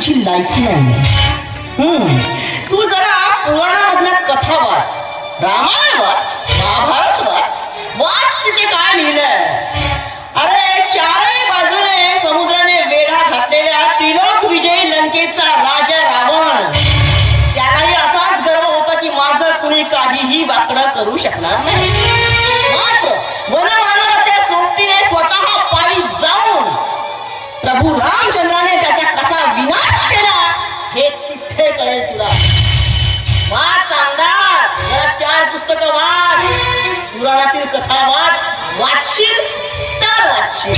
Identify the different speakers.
Speaker 1: तुझी लायकी नाही. तू जरा पुराणामधल्या कथा वाच, रामायण वाच, महाभारत वाच. वाच तिथे काय लिहिलंय. अरे चारही बाजूने समुद्राने वेढा घातलेल्या त्रिलोक विजयी लंकेचा राजा रावण, त्यालाही असाच गर्व होता की माझं कुणी काहीही वाकडं करू शकणार नाही. मात्र वनमाला त्या सोबतीने स्वतः पायी जाऊन प्रभू रामचंद्राने त्याचा कसा विनाश केला हे तिथे कळेल तुला. वाच आमदार, जरा 4 पुस्तकं वाच, पुराणातील कथा वाच. वाचशील तर वाचशील.